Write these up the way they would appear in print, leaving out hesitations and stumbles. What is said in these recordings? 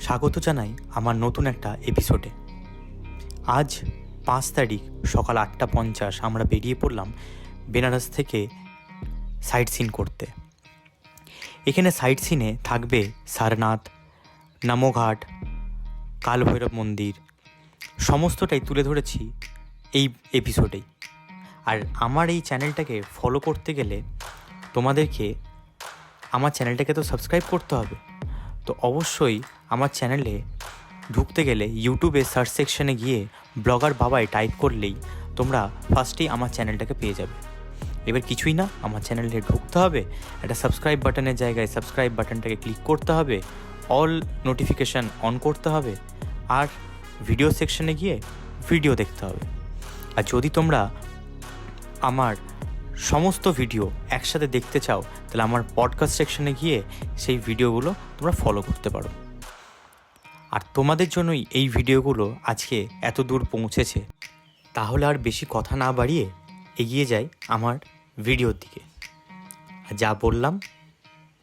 স্বাগত জানাই আমার নতুন একটা এপিসোডে। আজ 5 তারিখ সকাল 8:50 আমরা বেরিয়ে পড়লাম বেনারস থেকে সাইট সিন করতে। এখানে সাইট সিনে থাকবে সারনাথ, নামঘাট, কালভৈরব মন্দির, সমস্তটাই তুলে ধরেছি এই এপিসোডেই। আর আমার এই চ্যানেলটাকে ফলো করতে গেলে তোমাদেরকে আমার চ্যানেলটাকে তো সাবস্ক্রাইব করতে হবে। তো অবশ্যই আমার চ্যানেলে ঢুকতে গেলে ইউটিউবে সার্চ সেকশনে গিয়ে ব্লগার বাবাই টাইপ করলেই তোমরা ফার্স্টেই আমার চ্যানেলটাকে পেয়ে যাবে। এবার কিছুই না, আমার চ্যানেলে ঢুকতে হবে, একটা সাবস্ক্রাইব বাটনের জায়গায় সাবস্ক্রাইব বাটনটাকে ক্লিক করতে হবে, অল নোটিফিকেশান অন করতে হবে, আর ভিডিও সেকশনে গিয়ে ভিডিও দেখতে হবে। আর যদি তোমরা আমার সমস্ত ভিডিও একসাথে দেখতে চাও তাহলে আমার পডকাস্ট সেকশনে গিয়ে সেই ভিডিওগুলো তোমরা ফলো করতে পারো। আর তোমাদের জন্যই এই ভিডিওগুলো আজকে এত দূর পৌঁছেছে। তাহলে আর বেশি কথা না বাড়িয়ে এগিয়ে যাই আমার ভিডিওর দিকে। আর যা বললাম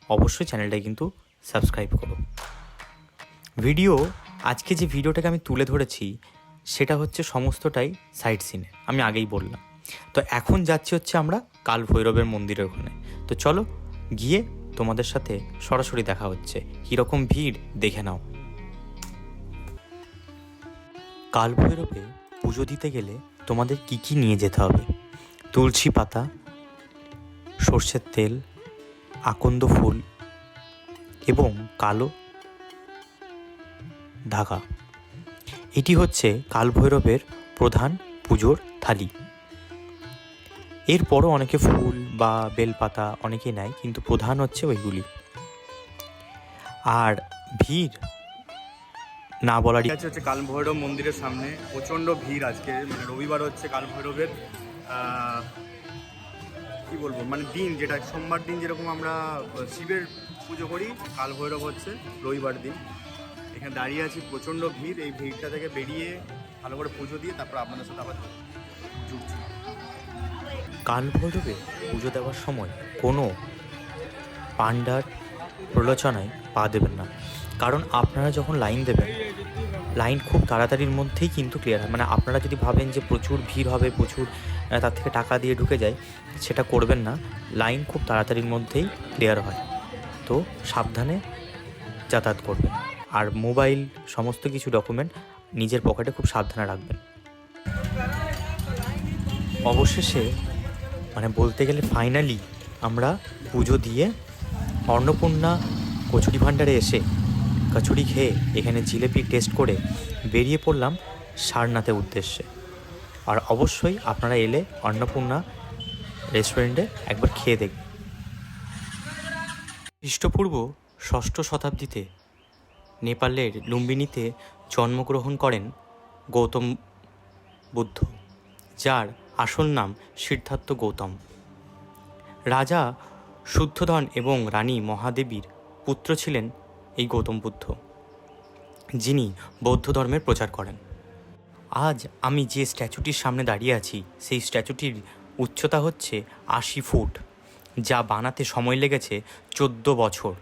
অবশ্যই চ্যানেলটা কিন্তু সাবস্ক্রাইব করো। আজকে যে ভিডিওটাকে আমি তুলে ধরেছি সেটা হচ্ছে সমস্তটাই সাইট সিনে, আমি আগেই বললাম। তো এখন যাচ্ছি হচ্ছে আমরা কাল ভৈরবের মন্দিরের ওখানে। তো চলো গিয়ে তোমাদের সাথে সরাসরি দেখা হচ্ছে, কীরকম ভিড় দেখে নাও। কাল ভৈরবে পুজো দিতে গেলে তোমাদের কি কি নিয়ে যেতে হবে? তুলসী পাতা, সর্ষের তেল, আকন্দ ফুল এবং কালো ধাগা। এটি হচ্ছে কাল ভৈরবের প্রধান পুজোর থালি। এরপরও অনেকে ফুল বা বেলপাতা অনেকে নেয়, কিন্তু প্রধান হচ্ছে ওইগুলি। আর ভিড় না বলারই হচ্ছে কাল ভৈরব মন্দিরের সামনে প্রচণ্ড ভিড় আজকে, মানে রবিবার হচ্ছে কাল ভৈরবের কী বলবো, মানে দিন, যেটা সোমবার দিন যেরকম আমরা শিবের পুজো করি, কাল ভৈরব হচ্ছে রবিবার দিন। এখানে দাঁড়িয়ে আছি, প্রচণ্ড ভিড়। এই ভিড়টা থেকে বেরিয়ে ভালো করে পুজো দিয়ে তারপর আপনাদের সাথে আবার জুড়ছি। কাল ভৈরবে পুজো দেওয়ার সময় কোনো পাণ্ডার প্রলোচনায় পা দেবেন না, কারণ আপনারা যখন লাইন দেবেন, লাইন খুব তাড়াতাড়ির মধ্যেই কিন্তু ক্লিয়ার হয়। মানে আপনারা যদি ভাবেন যে প্রচুর ভিড় হবে, প্রচুর তার থেকে টাকা দিয়ে ঢুকে যায়, সেটা করবেন না। লাইন খুব তাড়াতাড়ির মধ্যেই ক্লিয়ার হয়। তো সাবধানে যাতায়াত করবেন, আর মোবাইল সমস্ত কিছু ডকুমেন্ট নিজের পকেটে খুব সাবধানে রাখবেন। অবশেষে মানে বলতে গেলে ফাইনালি আমরা পুজো দিয়ে অন্নপূর্ণা কচুরি ভাণ্ডারে এসে কচুরি খেয়ে এখানে জিলেপি টেস্ট করে বেরিয়ে পড়লাম সারনাথের উদ্দেশ্যে। আর অবশ্যই আপনারা এলে অন্নপূর্ণা রেস্টুরেন্টে একবার খেয়ে দেখবেন। খ্রিস্টপূর্ব 6ষ্ঠ শতাব্দীতে নেপালের লুম্বিনীতে জন্মগ্রহণ করেন গৌতম বুদ্ধ, যার আসল নাম সিদ্ধার্থ গৌতম। রাজা শুদ্ধোধন এবং রানী মহাদেবীর পুত্র ছিলেন এই গৌতম বুদ্ধ, যিনি বৌদ্ধ ধর্মের প্রচার করেন। আজ আমি যে স্ট্যাচুটির সামনে দাঁড়িয়ে আছি সেই স্ট্যাচুটির উচ্চতা হচ্ছে 80 ফুট, যা বানাতে সময় লেগেছে 14 বছর।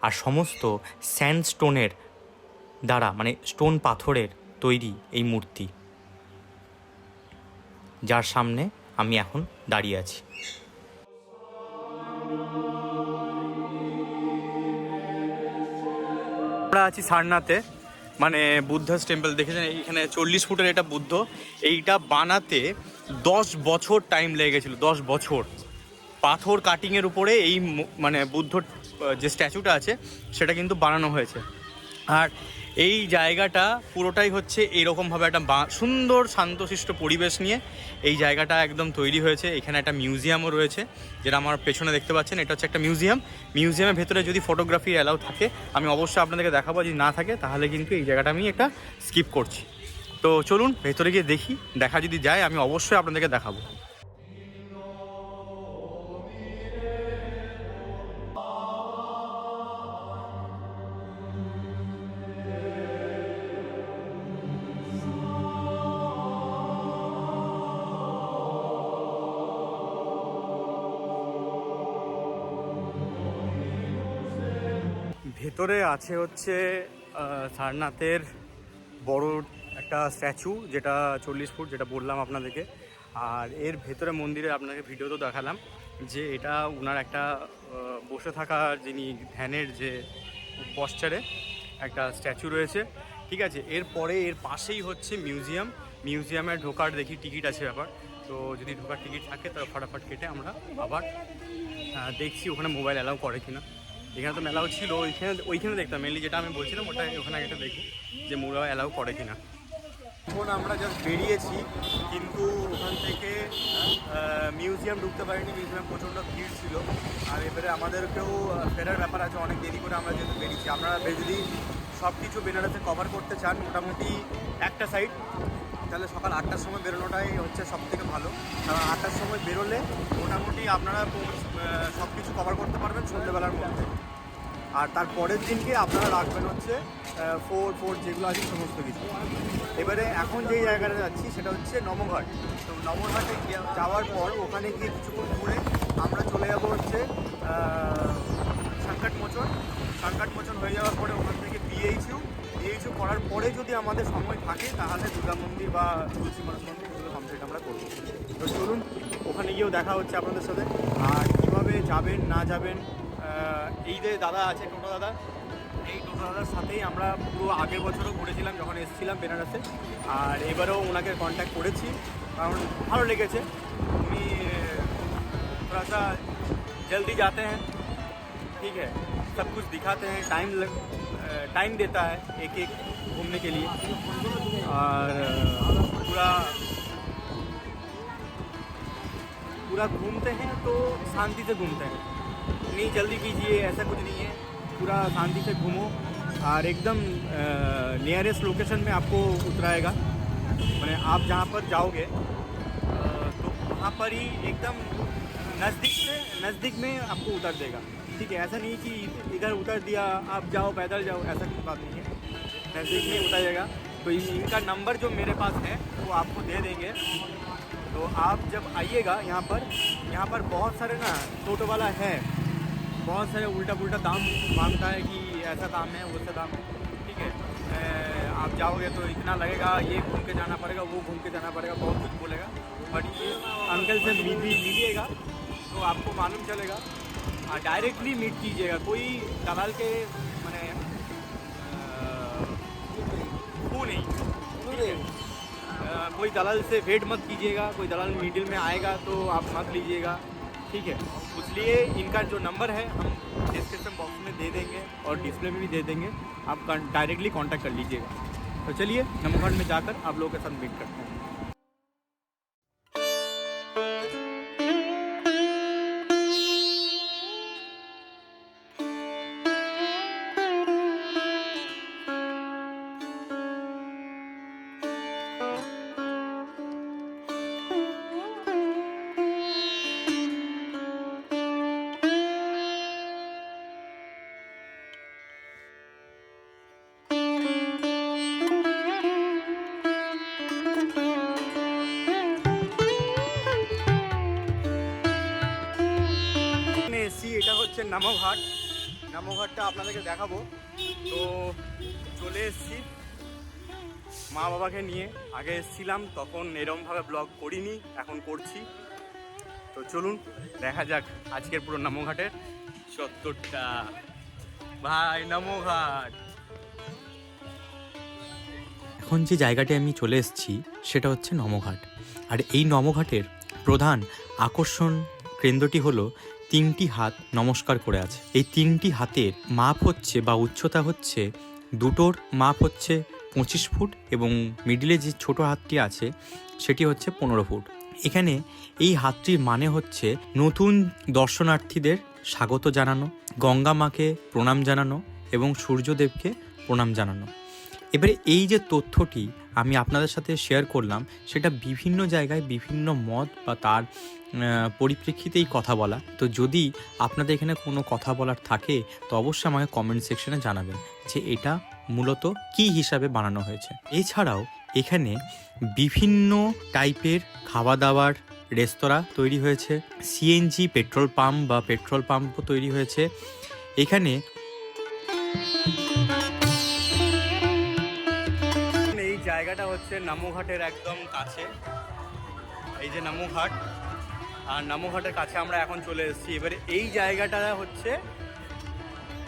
আর সমস্ত স্যান্ডস্টোনের দ্বারা, মানে স্টোন পাথরের তৈরি এই মূর্তি, যার সামনে আমি এখন দাঁড়িয়ে আছি। আমরা আছি সারনাথে, মানে বুদ্ধাস টেম্পল। দেখেছেন এইখানে 40 ফুটের এটা বুদ্ধ। এইটা বানাতে 10 বছর টাইম লেগে গেছিলো, 10 বছর। পাথর কাটিংয়ের উপরে এই মানে বুদ্ধর যে স্ট্যাচুটা আছে সেটা কিন্তু বানানো হয়েছে। আর এই জায়গাটা পুরোটাই হচ্ছে এইরকমভাবে একটা সুন্দর শান্তশিষ্ট পরিবেশ নিয়ে এই জায়গাটা একদম তৈরি হয়েছে। এখানে একটা মিউজিয়ামও রয়েছে, যেটা আমার পেছনে দেখতে পাচ্ছেন, এটা হচ্ছে একটা মিউজিয়াম। মিউজিয়ামের ভেতরে যদি ফটোগ্রাফি অ্যালাউ থাকে আমি অবশ্যই আপনাদেরকে দেখাবো, যদি না থাকে তাহলে কিন্তু এই জায়গাটা আমি একটা স্কিপ করছি। তো চলুন ভেতরে গিয়ে দেখি, দেখা যদি যায় আমি অবশ্যই আপনাদেরকে দেখাবো। ভেতরে আছে হচ্ছে সারনাথের বড় একটা স্ট্যাচু, যেটা 40 ফুট, যেটা বললাম আপনাদেরকে। আর এর ভেতরে মন্দিরে আপনাকে ভিডিও তো দেখালাম যে এটা ওনার একটা বসে থাকা, যিনি ধ্যানের যে পশ্চারে একটা স্ট্যাচু রয়েছে, ঠিক আছে। এরপরে এর পাশেই হচ্ছে মিউজিয়ামে ঢোকার দেখি টিকিট আছে ব্যাপার, তো যদি ঢোকার টিকিট থাকে তাহলে ফটাফট কেটে আমরা আবার দেখছি ওখানে মোবাইল অ্যালাউ করে কিনা। এখানে তো মেলাও ছিল, ওইখানে দেখতাম মেনলি, যেটা আমি বলছিলাম ওটা ওখানে একটা দেখি যে মোবাইল অ্যালাউ করে কিনা। এখন আমরা জাস্ট বেরিয়েছি, কিন্তু ওখান থেকে মিউজিয়াম ঢুকতে পারিনি, মিউজিয়ামে প্রচণ্ড ভিড় ছিল। আর এবারে আমাদেরকেও ফেরার ব্যাপার আছে, অনেক দেরি করে আমরা যেহেতু বেরিয়েছি। আপনারা যদি সব কিছু বেনারসে কভার করতে চান মোটামুটি একটা সাইড, তাহলে সকাল 8টার সময় বেরোনোটাই হচ্ছে সব থেকে ভালো। কারণ 8টার সময় বেরোলে মোটামুটি আপনারা সব কিছু কভার করতে পারবেন সন্ধ্যেবেলার মধ্যে। আর তার পরের দিনকে আপনারা রাখবেন হচ্ছে ফোর্ট যেগুলো আছে সমস্ত কিছু। এবারে এখন যেই জায়গাটা যাচ্ছি সেটা হচ্ছে নমঘাট। তো নমঘাটে যাওয়ার পর ওখানে গিয়ে কিছুক্ষণ ঘুরে আমরা চলে যাবো হচ্ছে সংকটমোচন হয়ে যাওয়ার পরে ওখান থেকে বিএইচইউ করার পরে যদি আমাদের সময় থাকে তাহলে দুর্গা মন্দির বা তুলসী মানস মন্দির এগুলো কমপ্লিট আমরা করবো। তো চলুন, ওখানে গিয়েও দেখা হচ্ছে আপনাদের সাথে। আর কীভাবে যাবেন না যাবেন, এই যে দাদা আছে টোটো দাদা, এই টোটো দাদার সাথেই আমরা পুরো আগের বছরও ঘুরেছিলাম যখন এসেছিলাম বেনারসে। আর এবারেও ওনাকে কন্ট্যাক্ট করেছি, কারণ ভালো লেগেছে। উনি थोड़ा सा जल्दी जाते हैं, ठीक है, सब कुछ दिखाते हैं, टाइम देता है एक एक घूमने के लिए। और पूरा घूमते हैं तो शांति से घूमते हैं, नहीं जल्दी कीजिए, ऐसा कुछ नहीं है। पूरा शांति से घूमो और एकदम नियरेस्ट लोकेशन में आपको उतराएगा। मैंने आप जहाँ पर जाओगे तो वहाँ पर ही एकदम नज़दीक में आपको उतर देगा, ठीक है। ऐसा नहीं कि इधर उतर दिया आप जाओ पैदल जाओ, ऐसा कोई बात नहीं है, नज़दीक में उतारेगा। तो इनका नंबर जो मेरे पास है वो आपको दे देंगे। तो आप जब आइएगा यहाँ पर बहुत सारे ना टोटो वाला है, बहुत सारे उल्टा पुल्टा दाम मांगता है कि ऐसा दाम है वैसा दाम है, ठीक है। आप जाओगे तो इतना लगेगा, ये घूम के जाना पड़ेगा, वो घूम के जाना पड़ेगा, बहुत कुछ बोलेगा। बट ये अंकल से मिलिएगा तो आपको मालूम चलेगा। और डायरेक्टली मीट कीजिएगा, कोई दलाल के मैंने वो नहीं, ठीक है। कोई दलाल से वेट मत कीजिएगा, कोई दलाल मिडिल में आएगा तो आप मत लीजिएगा, ठीक है। इसलिए इनका जो नंबर है हम डिस्क्रिप्शन बॉक्स में दे देंगे और डिस्प्ले में भी दे देंगे, आप डायरेक्टली कांटेक्ट कर लीजिएगा। तो चलिए नमघाट में जाकर आप लोगों के साथ मीट करते हैं। এটা হচ্ছে নামঘাটটা আপনাদেরকে দেখাবো। তো চলে এসেছি মা বাবাকে নিয়ে, আগে এসেছিলাম তখন এরকমভাবে ব্লগ করিনি, এখন করছি। তো চলুন দেখা যাক আজকের পুরো নামঘাটের সত্তরটা। ভাই নামঘাট। এখন যে জায়গাটি আমি চলে এসেছি সেটা হচ্ছে নমঘাট। আর এই নমঘাটের প্রধান আকর্ষণ কেন্দ্রটি হলো 3টি হাত নমস্কার করে আছে। এই 3টি হাতের মাপ হচ্ছে বা উচ্চতা হচ্ছে, দুটোর মাপ হচ্ছে 25 ফুট এবং মিডিলে যে ছোট হাতটি আছে সেটি হচ্ছে 15 ফুট। এখানে এই হাতটির মানে হচ্ছে নতুন দর্শনার্থীদের স্বাগত জানানো, গঙ্গা মাকে প্রণাম জানানো এবং সূর্যদেবকে প্রণাম জানানো। এবারে এই যে তথ্যটি আমি আপনাদের সাথে শেয়ার করলাম সেটা বিভিন্ন জায়গায় বিভিন্ন মত বা তার পরিপ্রেক্ষিতেই কথা বলা। তো যদি আপনাদের এখানে কোনো কথা বলার থাকে তো অবশ্যই আমাকে কমেন্ট সেকশনে জানাবেন যে এটা মূলত কী হিসাবে বানানো হয়েছে। এছাড়াও এখানে বিভিন্ন টাইপের খাওয়া দাওয়ার রেস্তোরাঁ তৈরি হয়েছে, সিএনজি পেট্রোল পাম্প বা পেট্রোল পাম্পও তৈরি হয়েছে। এখানে এই জায়গাটা হচ্ছে নামোঘাটের একদম কাছে, এই যে নামোঘাট, আর নামোঘাটের কাছে আমরা এখন চলে এসেছি। এবারে এই জায়গাটা হচ্ছে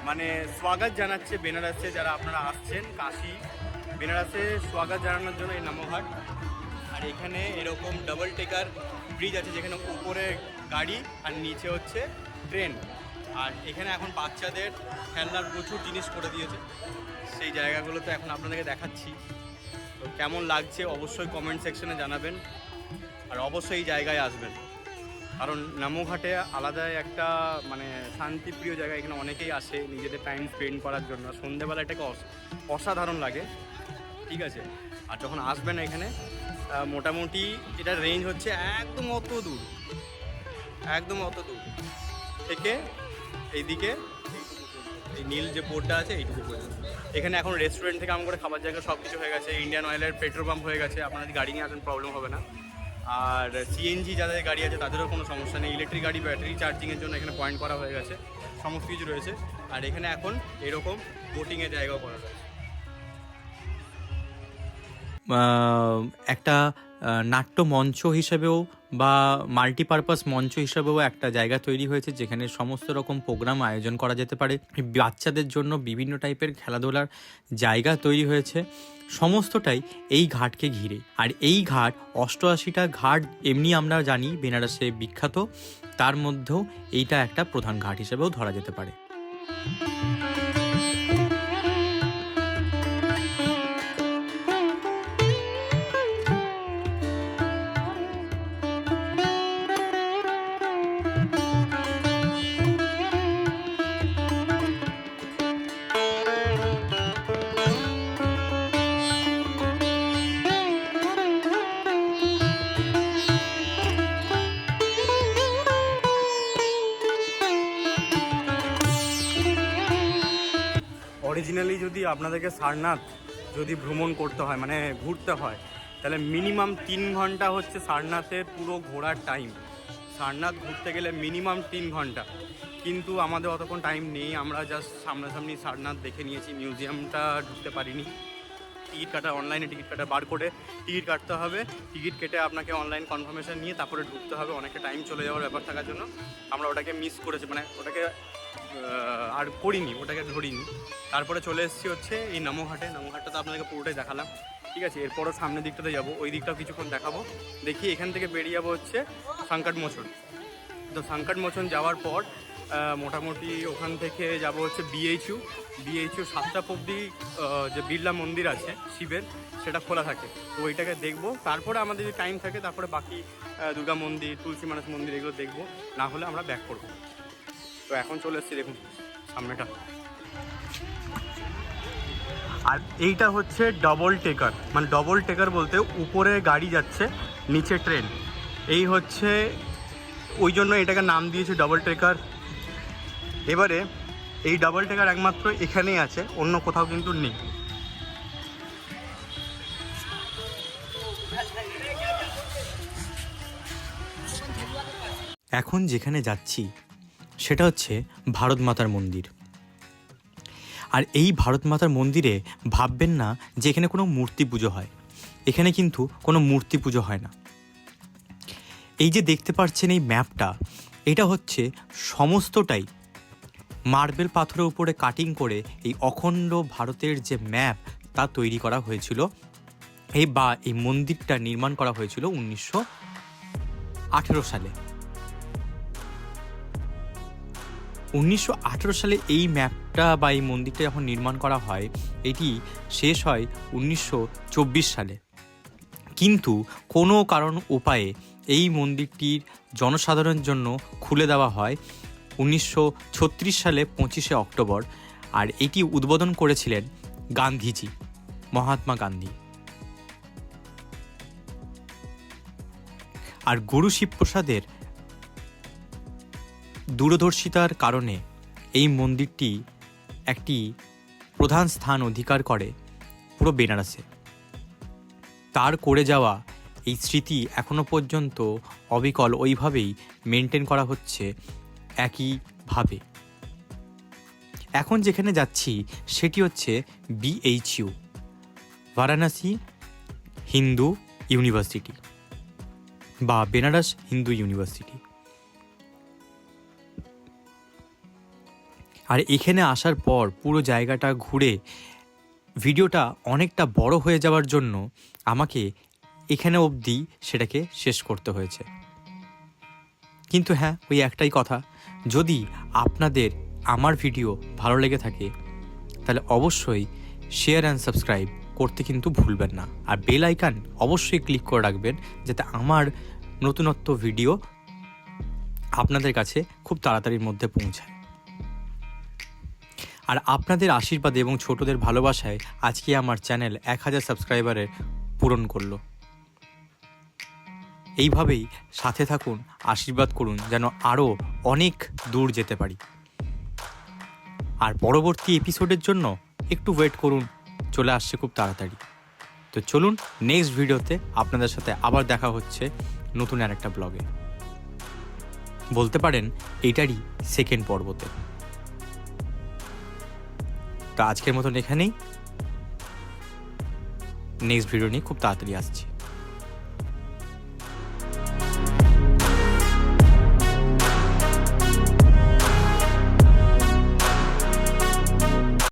মানে স্বাগত জানাচ্ছে বেনারসে, যারা আপনারা আসছেন কাশী বেনারসে স্বাগত জানানোর জন্য এই নামোঘাট। আর এখানে এরকম ডাবল টেকার ব্রিজ আছে, যেখানে উপরে গাড়ি আর নিচে হচ্ছে ট্রেন। আর এখানে এখন বাচ্চাদের খেলনার প্রচুর জিনিস করে দিয়েছে, সেই জায়গাগুলোতে এখন আপনাদেরকে দেখাচ্ছি। তো কেমন লাগছে অবশ্যই কমেন্ট সেকশনে জানাবেন, আর অবশ্যই এই জায়গায় আসবেন, কারণ নামোঘাটে আলাদা একটা মানে শান্তিপ্রিয় জায়গা। এখানে অনেকেই আসে নিজেদের টাইম স্পেন্ড করার জন্য, সন্ধ্যেবেলা এটাকে অসাধারণ লাগে, ঠিক আছে। আর যখন আসবেন এখানে মোটামুটি এটার রেঞ্জ হচ্ছে একদম অত দূর থেকে এইদিকে এই নীল যে বোর্ডটা আছে এইটুকু পর্যন্ত। এখানে এখন রেস্টুরেন্ট থেকে আরম্ভ করে খাবার জায়গা সব কিছু হয়ে গেছে, ইন্ডিয়ান অয়েলের পেট্রোল পাম্প হয়ে গেছে, আপনারা যদি গাড়ি নিয়ে আসেন প্রবলেম হবে না। আর সিএনজি যাদের গাড়ি আছে তাদেরও কোনো সমস্যা নেই, ইলেকট্রিক গাড়ি ব্যাটারি চার্জিংয়ের জন্য এখানে পয়েন্ট করা হয়ে গেছে, সমস্ত কিছু রয়েছে। আর এখানে এখন এরকম বোটিংয়ের জায়গাও করা রয়েছে। একটা নাট্য মঞ্চ হিসেবেও বা মাল্টিপারপাস মঞ্চ হিসেবেও একটা জায়গা তৈরি হয়েছে, যেখানে সমস্ত রকম প্রোগ্রাম আয়োজন করা যেতে পারে। বাচ্চাদের জন্য বিভিন্ন টাইপের খেলাধুলার জায়গা তৈরি হয়েছে, সমস্তটাই এই ঘাটকে ঘিরে। আর এই ঘাট 88টা ঘাট এমনি আমরা জানি বেনারসে বিখ্যাত, তার মধ্যেও এইটা একটা প্রধান ঘাট হিসেবেও ধরা যেতে পারে। অরিজিনালি যদি আপনাদেরকে সারনাথ যদি ভ্রমণ করতে হয় মানে ঘুরতে হয়, তাহলে মিনিমাম 3 ঘন্টা হচ্ছে সারনাথের পুরো ঘোরার টাইম। সারনাথ ঘুরতে গেলে মিনিমাম 3 ঘন্টা, কিন্তু আমাদের অতক্ষণ টাইম নেই, আমরা জাস্ট সামনাসামনি সারনাথ দেখে নিয়েছি, মিউজিয়ামটা ঢুকতে পারিনি। টিকিট কাটা, অনলাইনে টিকিট কাটা, বার করে টিকিট কাটতে হবে, টিকিট কেটে আপনাকে অনলাইন কনফার্মেশন নিয়ে তারপরে ঢুকতে হবে, অনেকটা টাইম চলে যাওয়ার ব্যাপার থাকার জন্য আমরা ওটাকে মিস করেছি, মানে ওটাকে আর করিনি, ওটাকে ধরিনি। তারপরে চলে এসেছি হচ্ছে এই নামোঘাটে। নামোঘাটটা তো আপনাদেরকে পুরোটাই দেখালাম, ঠিক আছে। এরপরও সামনের দিকটাতে যাবো, ওই দিকটাও কিছুক্ষণ দেখাবো। দেখি এখান থেকে বেরিয়ে যাবো হচ্ছে সংকট মোচন। তো সংকট মোচন যাওয়ার পর মোটামুটি ওখান থেকে যাব হচ্ছে বিএইচইউ 7টা অবধি যে বিড়লা মন্দির আছে শিবের, সেটা খোলা থাকে, তো ওইটাকে দেখবো। তারপরে আমাদের যদি টাইম থাকে তারপরে বাকি দুর্গা মন্দির, তুলসী মানস মন্দির এগুলো দেখবো, না হলে আমরা ব্যাক করবো। তো এখন চলে এসেছি, দেখুন সামনেটা। আর এইটা হচ্ছে ডবল টেকার, মানে ডবল টেকার বলতে উপরে গাড়ি যাচ্ছে, নিচে ট্রেন, এই হচ্ছে ওই জন্য এটাকে নাম দিয়েছে ডবল টেকার। এবারে এই ডাবল টেকার একমাত্র এখানেই আছে, অন্য কোথাও কিন্তু নেই। এখন যেখানে যাচ্ছি সেটা হচ্ছে ভারত মাতার মন্দির। আর এই ভারত মাতার মন্দিরে ভাববেন না যে এখানে কোনো মূর্তি পুজো হয়, এখানে কিন্তু কোনো মূর্তি পুজো হয় না। এই যে দেখতে পাচ্ছেন এই ম্যাপটা, এটা হচ্ছে সমস্তটাই মার্বেল পাথরের উপরে কাটিং করে এই অখণ্ড ভারতের যে ম্যাপ তা তৈরি করা হয়েছিল। এই মন্দিরটা নির্মাণ করা হয়েছিল 1918 সালে। 1918 সালে এই ম্যাপটা বা এই মন্দিরটা যখন নির্মাণ করা হয়, এটি শেষ হয় 1924 সালে। কিন্তু কোনো কারণ উপায়ে এই মন্দিরটির জনসাধারণের জন্য খুলে দেওয়া হয় 1936 সালে 25শে অক্টোবর। আর এটি উদ্বোধন করেছিলেন গান্ধীজি, মহাত্মা গান্ধী। আর গুরু শিবপ্রসাদের দূরদর্শিতার কারণে এই মন্দিরটি একটি প্রধান স্থান অধিকার করে পুরো বেনারসে। তার করে যাওয়া এই স্মৃতি এখনো পর্যন্ত অবিকল ওইভাবেই মেনটেন করা হচ্ছে একইভাবে। এখন যেখানে যাচ্ছি সেটি হচ্ছে BHU, বারাণসী হিন্দু ইউনিভার্সিটি বা বেনারস হিন্দু ইউনিভার্সিটি। আর এখানে আসার পর পুরো জায়গাটা ঘুরে ভিডিওটা অনেকটা বড় হয়ে যাওয়ার জন্য আমাকে এখানে অবধি সেটাকে শেষ করতে হয়েছে। কিন্তু হ্যাঁ, ওই একটাই কথা, যদি আপনাদের আমার ভিডিও ভালো লেগে থাকে তাহলে অবশ্যই শেয়ার অ্যান্ড সাবস্ক্রাইব করতে কিন্তু ভুলবেন না। আর বেল আইকন অবশ্যই ক্লিক করে রাখবেন যাতে আমার নতুনত্ব ভিডিও আপনাদের কাছে খুব তাড়াতাড়ির মধ্যে পৌঁছায়। আর আপনাদের আশীর্বাদ এবং ছোটদের ভালোবাসায় আজকে আমার চ্যানেল 1000 সাবস্ক্রাইবারের পূরণ করলো। এইভাবেই সাথে থাকুন, আশীর্বাদ করুন যেন আরও অনেক দূর যেতে পারি। আর পরবর্তী এপিসোডের জন্য একটু ওয়েট করুন, চলে আসছে খুব তাড়াতাড়ি। তো চলুন, নেক্সট ভিডিওতে আপনাদের সাথে আবার দেখা হচ্ছে নতুন আর একটা ব্লগে, বলতে পারেন এইটারই সেকেন্ড পর্বতে। তো আজকের মতন এখানেই, নেক্সট ভিডিও নিয়ে খুব তাড়াতাড়ি আসছি।